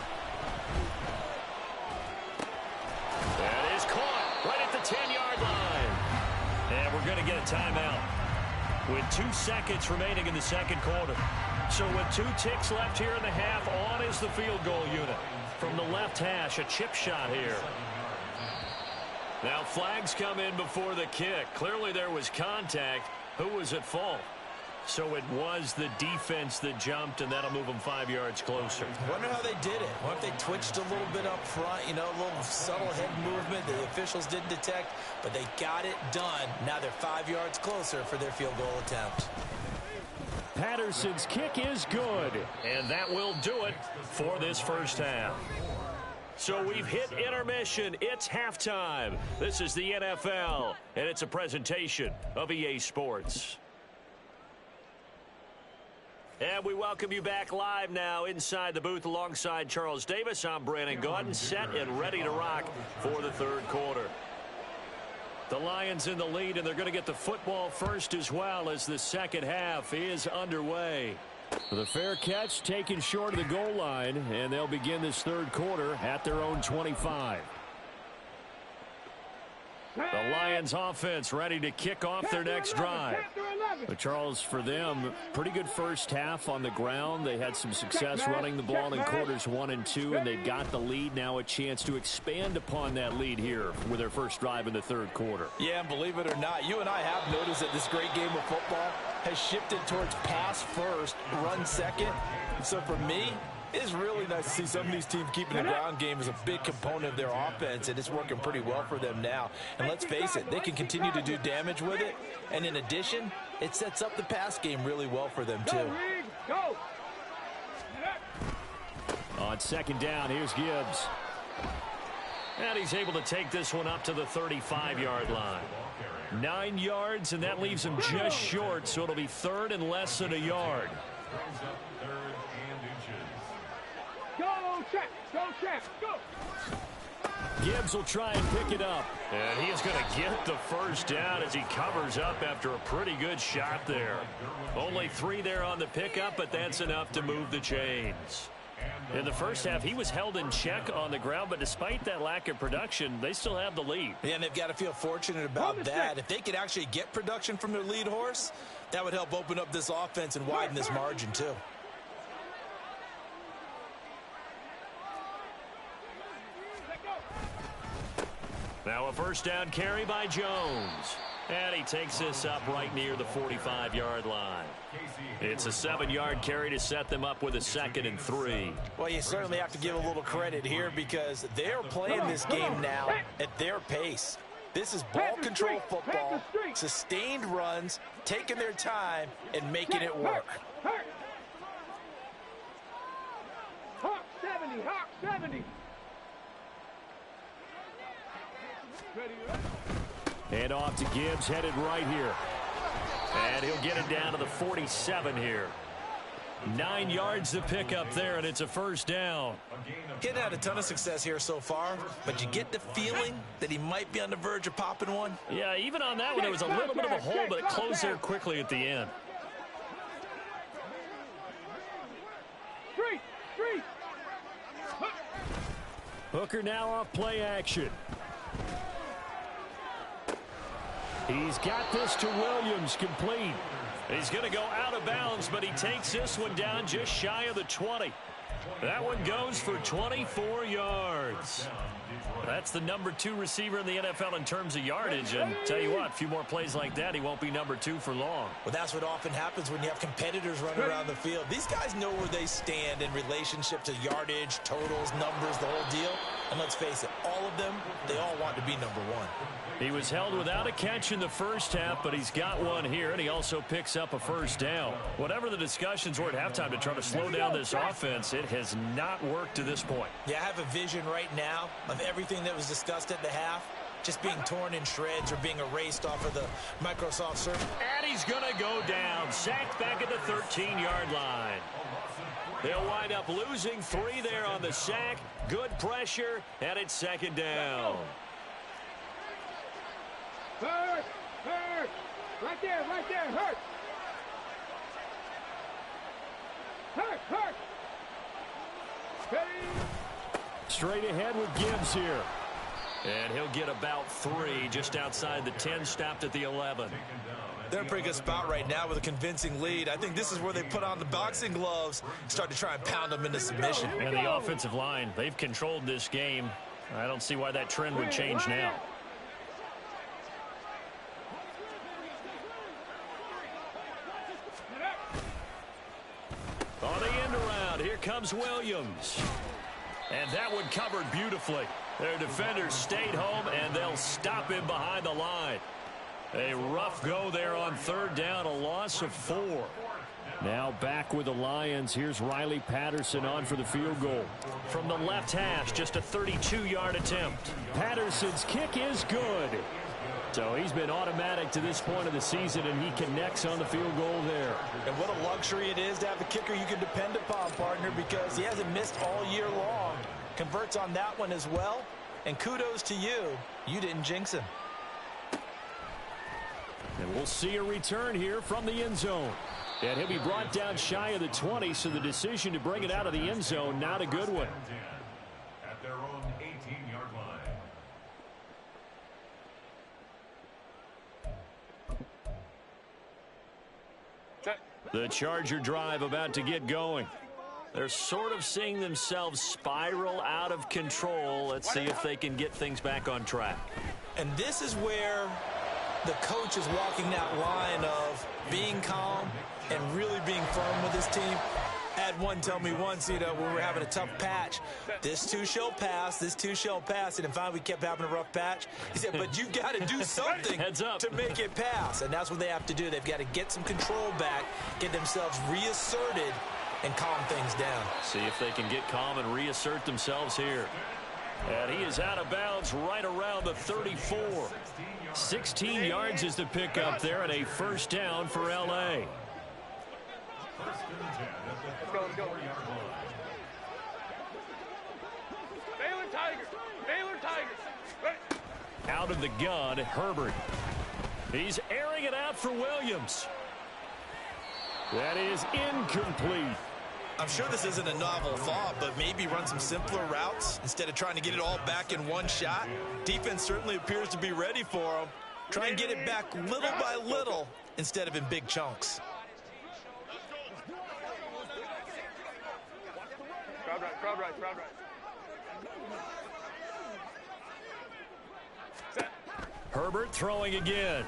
That is caught right at the 10-yard line. And we're going to get a timeout with 2 seconds remaining in the second quarter. So with 2 ticks left here in the half, on is the field goal unit. From the left hash, a chip shot here. Now flags come in before the kick. Clearly there was contact. Who was at fault? So it was the defense that jumped, and that'll move them 5 yards closer. Wonder how they did it. What if they twitched a little bit up front, a little subtle head movement the officials didn't detect, but they got it done. Now they're 5 yards closer for their field goal attempt. Patterson's kick is good, and that will do it for this first half. So we've hit intermission. It's halftime. This is the NFL, and it's a presentation of EA Sports. And we welcome you back live now inside the booth alongside Charles Davis. I'm Brandon Gaudin, set and ready to rock for the third quarter. The Lions in the lead, and they're going to get the football first as well as the second half is underway. The fair catch taken short of the goal line, and they'll begin this third quarter at their own 25. The Lions offense ready to kick off their next drive. But Charles, for them, pretty good first half on the ground. They had some success running the ball in quarters 1 and 2, and they've got the lead. Now a chance to expand upon that lead here with their first drive in the third quarter. Yeah, and believe it or not, you and I have noticed that this great game of football has shifted towards pass first, run second. So for me, it's really nice to see some of these teams keeping the ground game as a big component of their offense, and it's working pretty well for them now. And let's face it, they can continue to do damage with it. And in addition, it sets up the pass game really well for them, too. Go! On second down, here's Gibbs. And he's able to take this one up to the 35-yard line. 9 yards, and that leaves him just short, so it'll be third and less than a yard. Go, check! Go, check! Go! Gibbs will try and pick it up. And he is going to get the first down as he covers up after a pretty good shot there. Only 3 there on the pickup, but that's enough to move the chains. In the first half, he was held in check on the ground, but despite that lack of production, they still have the lead. Yeah, and they've got to feel fortunate about that. If they could actually get production from their lead horse, that would help open up this offense and widen this margin, too. Now a first down carry by Jones. And he takes this up right near the 45-yard line. It's a 7-yard carry to set them up with a 2nd and 3. Well, you certainly have to give a little credit here because they're playing this game now at their pace. This is ball control football, sustained runs, taking their time, and making it work. Hawk 70, Hawk 70. And off to Gibbs, headed right here. And he'll get it down to the 47 here. 9 yards to pick up there, and it's a first down. Getting had a ton of success here so far, but you get the feeling that he might be on the verge of popping one. Yeah, even on that one, there was a little bit of a hole, but it closed there quickly at the end. Three. Hooker now off play action. He's got this to Williams, complete. He's going to go out of bounds, but he takes this one down just shy of the 20. That one goes for 24 yards. That's the number 2 receiver in the NFL in terms of yardage. And tell you what, a few more plays like that, he won't be number 2 for long. Well, that's what often happens when you have competitors running around the field. These guys know where they stand in relationship to yardage, totals, numbers, the whole deal. And let's face it, all of them, they all want to be number 1. He was held without a catch in the first half, but he's got one here, and he also picks up a first down. Whatever the discussions were at halftime to try to slow down this offense, it has not worked to this point. Yeah, I have a vision right now of everything that was discussed at the half just being torn in shreds or being erased off of the Microsoft Surface. And he's going to go down, sacked back at the 13-yard line. They'll wind up losing 3 there on the sack. Good pressure, and it's second down. Hurt! Right there, hurt! Ready? Straight ahead with Gibbs here. And he'll get about 3 just outside the 10, stopped at the 11. They're in a pretty good spot right now with a convincing lead. I think this is where they put on the boxing gloves, start to try and pound them into submission. And the offensive line, they've controlled this game. I don't see why that trend would change now. comes Williams. And that one covered beautifully. Their defenders stayed home, and they'll stop him behind the line. A rough go there on third down, a loss of 4. Now back with the Lions. Here's Riley Patterson on for the field goal. From the left hash, just a 32-yard attempt. Patterson's kick is good. So he's been automatic to this point of the season, and he connects on the field goal there. And what a luxury it is to have a kicker you can depend upon, partner, because he hasn't missed all year long. Converts on that one as well. And kudos to you. You didn't jinx him. And we'll see a return here from the end zone. And he'll be brought down shy of the 20, so the decision to bring it out of the end zone, not a good one. At their own 18-yard line. The Charger drive about to get going. They're sort of seeing themselves spiral out of control. Let's see if they can get things back on track. And this is where the coach is walking that line of being calm and really being firm with his team. I had one tell me once, when we were having a tough patch, this too shall pass, this too shall pass. And finally we kept having a rough patch. He said, but you got to do something to make it pass. And that's what they have to do. They've got to get some control back, get themselves reasserted, and calm things down. See if they can get calm and reassert themselves here. And he is out of bounds right around the 34. 16 yards is the pickup there, and a first down for L.A. Let's go. Baylor Tigers. Baylor Tigers. Right. Out of the gun, Herbert. He's airing it out for Williams. That is incomplete. I'm sure this isn't a novel thought, but maybe run some simpler routes instead of trying to get it all back in one shot. Defense certainly appears to be ready for them. Try and get it back little by little instead of in big chunks. Crowd right. Herbert throwing again.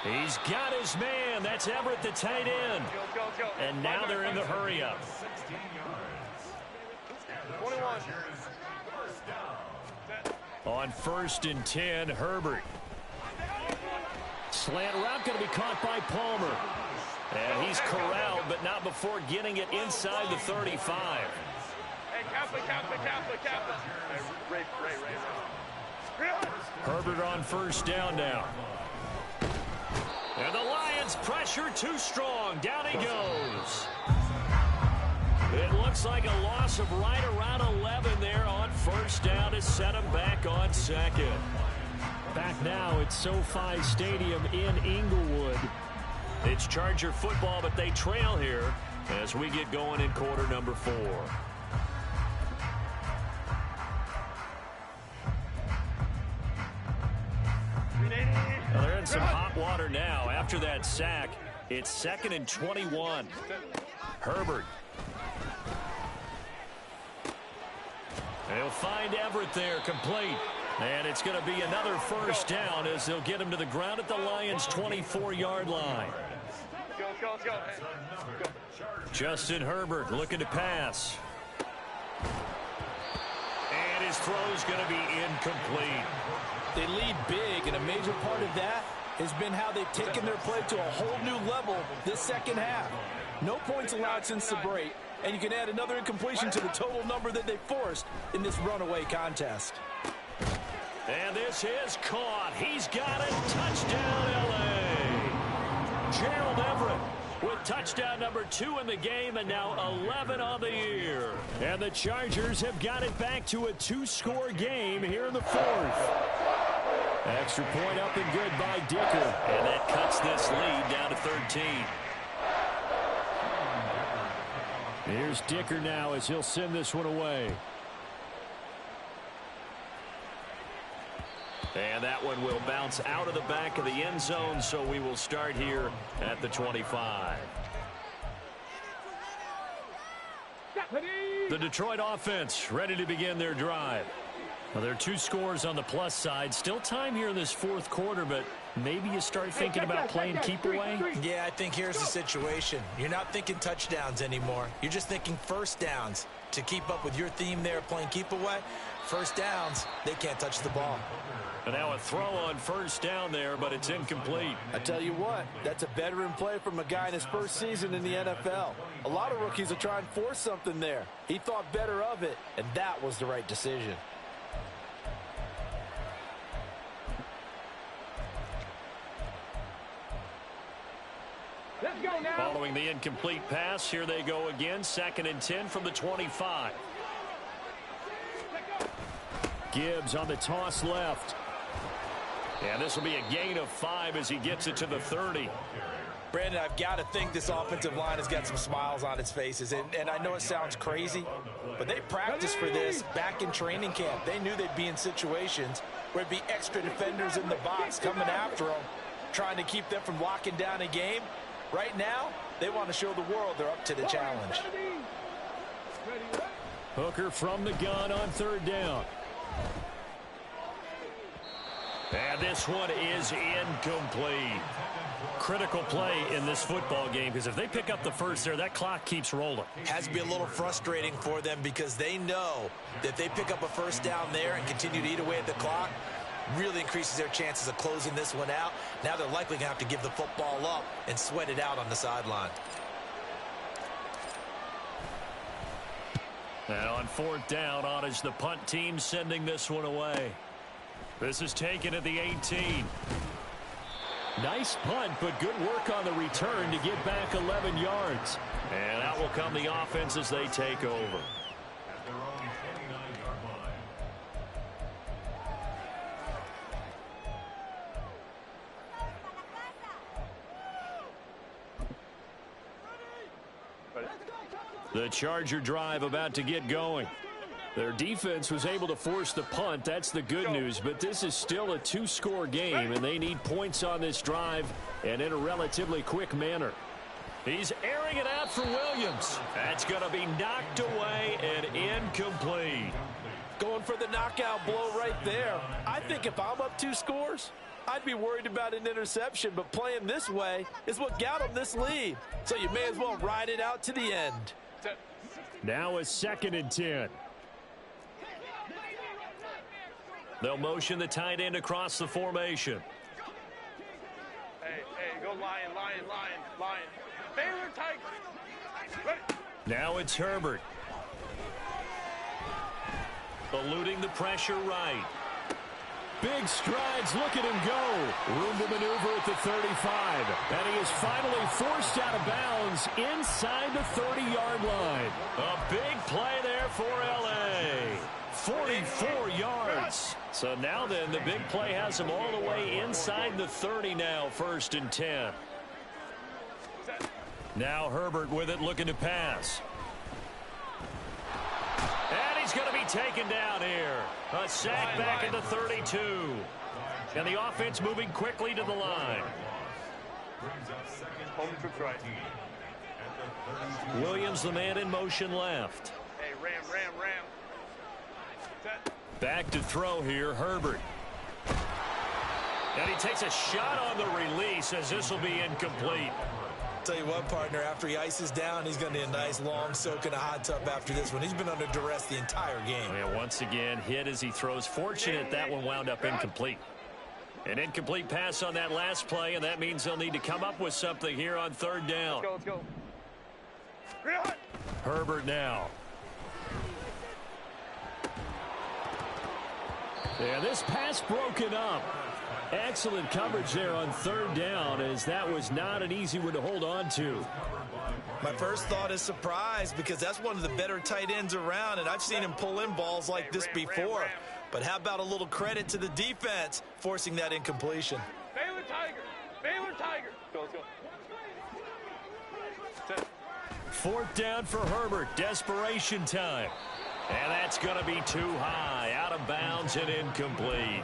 He's got his man. That's Everett, the tight end. Go. And now they're in the hurry-up. 21. On 1st and 10, Herbert. Slant route going to be caught by Palmer. And he's corralled, but not before getting it inside the 35. Hey, Kappa. Hey, Ray. Herbert on first down now. And the Lions pressure too strong. Down he goes. It looks like a loss of right around 11 there on first down to set him back on second. Back now at SoFi Stadium in Inglewood. It's Charger football, but they trail here as we get going in quarter number 4. Well, they're in some hot water now. After that sack, it's 2nd and 21. Herbert. They'll find Everett there, complete. And it's going to be another first down as they'll get him to the ground at the Lions' 24-yard line. Go. Justin Herbert looking to pass. And his throw's going to be incomplete. They lead big, and a major part of that has been how they've taken their play to a whole new level this second half. No points allowed since the break, and you can add another incompletion to the total number that they forced in this runaway contest. And this is caught. He's got it. Touchdown, L.A. Gerald Everett with touchdown number 2 in the game, and now 11 on the year. And the Chargers have got it back to a 2-score game here in the 4th. Extra point up and good by Dicker. And that cuts this lead down to 13. Here's Dicker now as he'll send this one away. And that one will bounce out of the back of the end zone, so we will start here at the 25. The Detroit offense ready to begin their drive. Well, there are 2 scores on the plus side. Still time here in this fourth quarter, but maybe you start thinking about playing keep away? Yeah, I think here's the situation. You're not thinking touchdowns anymore. You're just thinking first downs. To keep up with your theme there, playing keep away, first downs, they can't touch the ball. And now a throw on first down there, but it's incomplete. I tell you what, that's a veteran play from a guy in his first season in the NFL. A lot of rookies will try and force something there. He thought better of it, and that was the right decision. Let's go now. Following the incomplete pass, here they go again. 2nd and 10 from the 25. Gibbs on the toss left. And this will be a gain of 5 as he gets it to the 30. Brandon, I've got to think this offensive line has got some smiles on its faces. And I know it sounds crazy, but they practiced for this back in training camp. They knew they'd be in situations where it'd be extra defenders in the box coming after them, trying to keep them from locking down a game. Right now, they want to show the world they're up to the challenge. Hooker from the gun on 3rd down. And this one is incomplete. Critical play in this football game, because if they pick up the first there, that clock keeps rolling. Has to be a little frustrating for them because they know that if they pick up a first down there and continue to eat away at the clock, really increases their chances of closing this one out. Now they're likely going to have to give the football up and sweat it out on the sideline. And on 4th down, on is the punt team sending this one away. This is taken at the 18. Nice punt, but good work on the return to get back 11 yards. And out will come the offense as they take over. At their own 29-yard line. The Charger drive about to get going. Their defense was able to force the punt. That's the good news, but this is still a 2-score game, and they need points on this drive and in a relatively quick manner. He's airing it out for Williams. That's going to be knocked away and incomplete. Going for the knockout blow right there. I think if I'm up 2 scores, I'd be worried about an interception, but playing this way is what got them this lead. So you may as well ride it out to the end. Now a 2nd and 10. They'll motion the tight end across the formation. Hey, go lion. Baylor Tigers. Now it's Herbert. Eluding the pressure right. Big strides. Look at him go. Room to maneuver at the 35. And he is finally forced out of bounds inside the 30-yard line. A big play there for L.A. 44 yards. So now then, the big play has him all the way inside the 30 now, 1st and 10. Now Herbert with it, looking to pass. And he's going to be taken down here. A sack back at the 32. And the offense moving quickly to the line. Home trips right. Williams, the man in motion left. Hey, ram. Back to throw here, Herbert. And he takes a shot on the release as this will be incomplete. Tell you what, partner, after he ices down, he's going to need a nice long soak in a hot tub after this one. He's been under duress the entire game. Yeah, once again, hit as he throws. Fortunate that one wound up incomplete. An incomplete pass on that last play, and that means they'll need to come up with something here on 3rd down. Let's go. Herbert now. Yeah, this pass broken up. Excellent coverage there on 3rd down, as that was not an easy one to hold on to. My first thought is surprise, because that's one of the better tight ends around, and I've seen him pull in balls like this before. But how about a little credit to the defense forcing that incompletion? Baylor Tiger. Go. 4th down for Herbert. Desperation time. And that's going to be too high. Out of bounds and incomplete.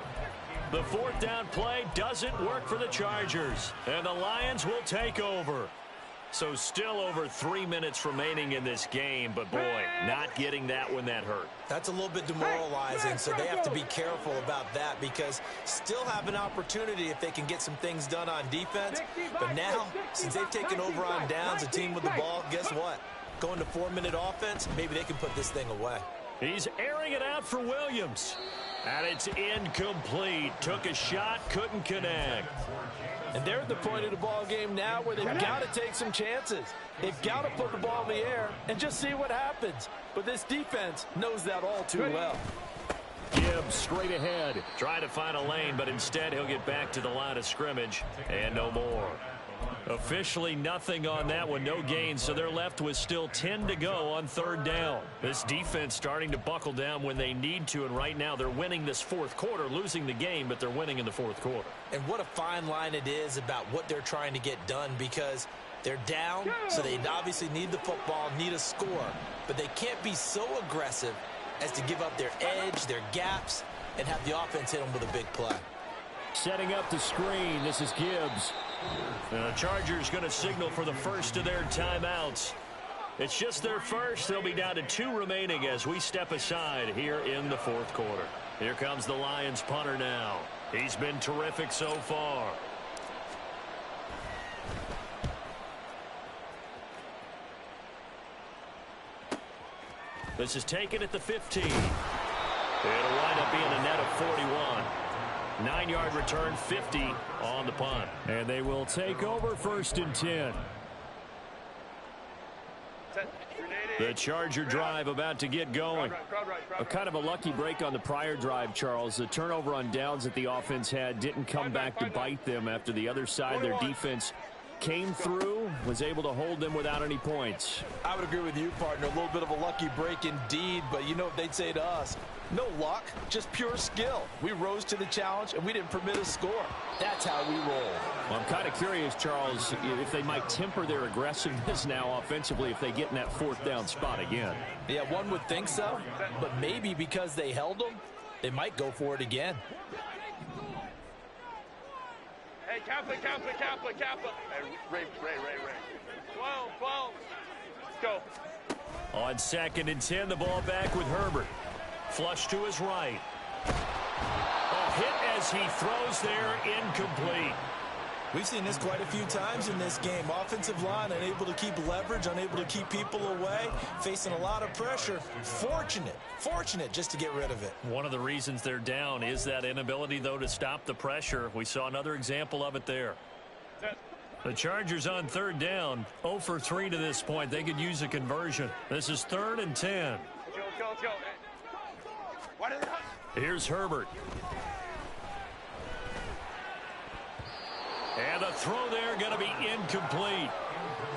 The 4th down play doesn't work for the Chargers. And the Lions will take over. So still over 3 minutes remaining in this game, but boy, not getting that when that hurt. That's a little bit demoralizing, so they have to be careful about that because still have an opportunity if they can get some things done on defense. But now, since they've taken over on downs, a team with the ball, guess what? Going to 4-minute offense, maybe they can put this thing away. He's airing it out for Williams. And it's incomplete. Took a shot, couldn't connect. And they're at the point of the ball game now where they've got to take some chances. They've got to put the ball in the air and just see what happens. But this defense knows that all too well. Gibbs straight ahead. Trying to find a lane, but instead he'll get back to the line of scrimmage. And no more. Officially nothing on that one, no gain, so they're left with still 10 to go on 3rd down. This defense starting to buckle down when they need to, and right now they're winning this 4th quarter, losing the game, but they're winning in the 4th quarter. And what a fine line it is about what they're trying to get done because they're down, so they obviously need the football, need a score, but they can't be so aggressive as to give up their edge, their gaps, and have the offense hit them with a big play. Setting up the screen, this is Gibbs. The Chargers going to signal for the first of their timeouts. It's just their first. They'll be down to 2 remaining as we step aside here in the 4th quarter. Here comes the Lions punter now. He's been terrific so far. This is taken at the 15. It'll wind up being a net of 41. 9-yard return, 50 on the punt. And they will take over 1st and 10. The Charger drive about to get going. A kind of a lucky break on the prior drive, Charles. The turnover on downs that the offense had didn't come back to bite them after the other side. Their defense came through, was able to hold them without any points. I would agree with you, partner. A little bit of a lucky break indeed, but you know what they'd say to us? No luck, just pure skill. We rose to the challenge, and we didn't permit a score. That's how we roll. Well, I'm kind of curious, Charles, if they might temper their aggressiveness now offensively if they get in that 4th down spot again. Yeah, one would think so, but maybe because they held them, they might go for it again. Hey, Kappa. Hey, Ray. 12. Let's go. On 2nd and 10, the ball back with Herbert. Flush to his right. A hit as he throws there, incomplete. We've seen this quite a few times in this game. Offensive line unable to keep leverage, unable to keep people away, facing a lot of pressure. Fortunate just to get rid of it. One of the reasons they're down is that inability, though, to stop the pressure. We saw another example of it there. The Chargers on 3rd down, 0 for 3 to this point. They could use a conversion. This is 3rd and 10. Let's go. Here's Herbert. And the throw there going to be incomplete.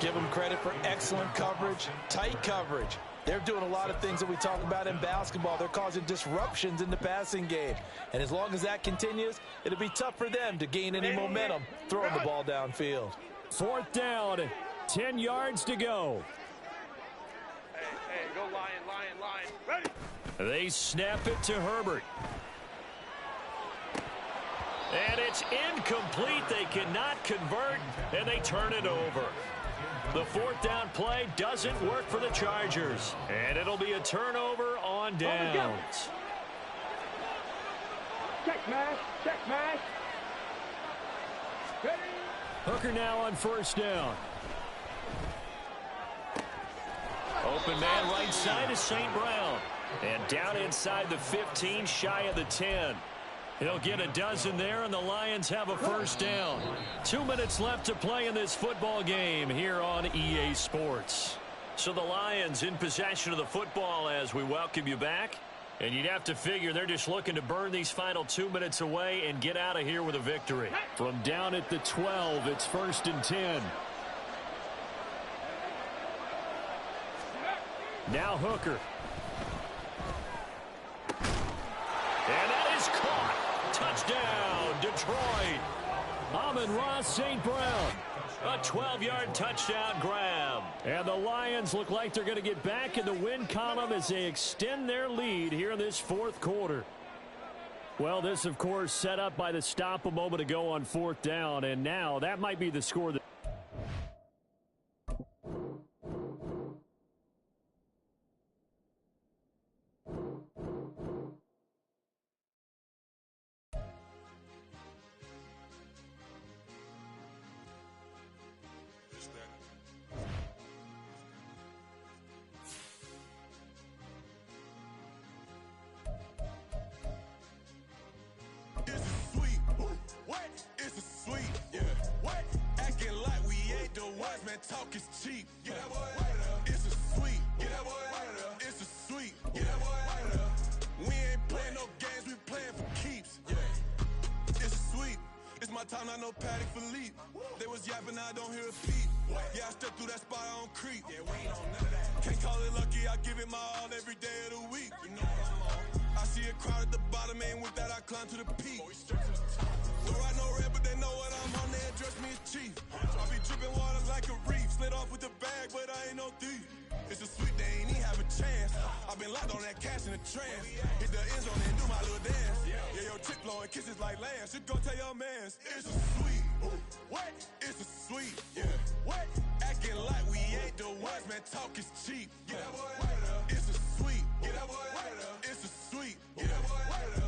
Give them credit for excellent coverage, tight coverage. They're doing a lot of things that we talk about in basketball. They're causing disruptions in the passing game. And as long as that continues, it'll be tough for them to gain any momentum throwing the ball downfield. 4th down, 10 yards to go. Hey, go Lion. Ready? They snap it to Herbert. And it's incomplete. They cannot convert, and they turn it over. The 4th down play doesn't work for the Chargers, and it'll be a turnover on downs. Check match. Ready? Hooker now on 1st down. Open man right side is St. Brown. And down inside the 15, shy of the 10. He'll get a dozen there, and the Lions have a 1st down. 2 minutes left to play in this football game here on EA Sports. So the Lions in possession of the football as we welcome you back. And you'd have to figure they're just looking to burn these final 2 minutes away and get out of here with a victory. From down at the 12, it's 1st and 10. Now Hooker. And that is caught. Touchdown, Detroit. Amon-Ra St. Brown. A 12-yard touchdown grab. And the Lions look like they're going to get back in the win column as they extend their lead here in this 4th quarter. Well, this, of course, set up by the stop a moment ago on 4th down. And now that might be the score that What? It's a sweep. Yeah. What? Acting like we ain't the ones, man. Talk is cheap. Get that boy out of there. It's a sweep. Get that boy out of there. It's a sweep. Get that boy out of there. We ain't playing no games, we playing for keeps. Yeah. It's a sweep. It's my time, not no Paddock Philippe. They was yapping, I don't hear a peep. Yeah, I step through that spot, I don't creep. Yeah, we ain't on none of that. Can't call it lucky, I give it my all every day of the week. You know what I'm on. I see a crowd at the bottom, and with that I climb to the peak. Throw out no red, but they know what I'm on, they address me as chief. I be dripping water like a reef. Slid off with the bag, but I ain't no thief. It's a sweet, they ain't even have a chance. I've been locked on that cash in the trance. Hit the end zone and do my little dance. Yeah, your chick blowing kisses like Lance. You go tell your mans. It's a sweet. What? It's a sweet. Yeah. What? Acting like we ain't the ones, man. Talk is cheap. Get that boy out of there. It's a sweet. Get that boy out of there. It's a sweet. Get that boy out of there.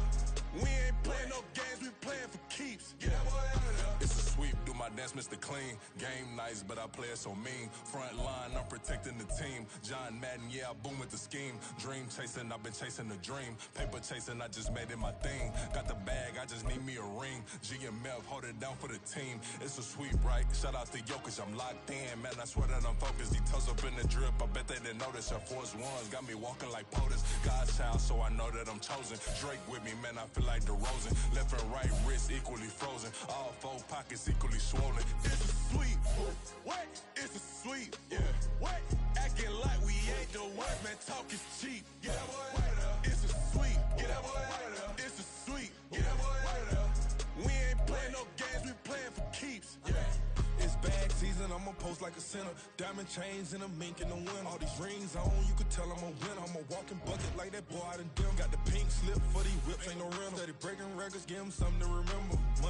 We ain't playing no games, we playing for keeps. Get that boy out of there. It's a sweep, do my dance, Mr. Clean. Game nice, but I play it so mean. Front line, I'm protecting the team. John Madden, yeah, I boom with the scheme. Dream chasing, I've been chasing the dream. Paper chasing, I just made it my thing. Got the bag, I just need me a ring. GMF, hold it down for the team. It's a sweep, right? Shout out to Jokic, I'm locked in. Man, I swear that I'm focused. These toes up in the drip, I bet they didn't notice. Air Force Ones got me walking like POTUS. God's child, so I know that I'm chosen. Drake with me, man, I feel like DeRozan. Left and right wrist equally frozen. All four pockets equally swollen. It's a sweep. What? It's a sweep. Yeah. What? Acting like we ain't the ones, man. Talk is cheap. Get that boy out of there. It's a sweep. Get that boy out of there. It's a sweep. Get that boy out of there. We ain't playing no games, we playing for keeps. Yeah. It's bag season, I'ma post like a sinner. Diamond chains and a mink in the wind. All these rings on, you could tell I'm a winner. I'm a walking bucket like that boy out in dim. Got the pink slip for these whips, ain't no rental. Steady breaking records, give them something to remember. Money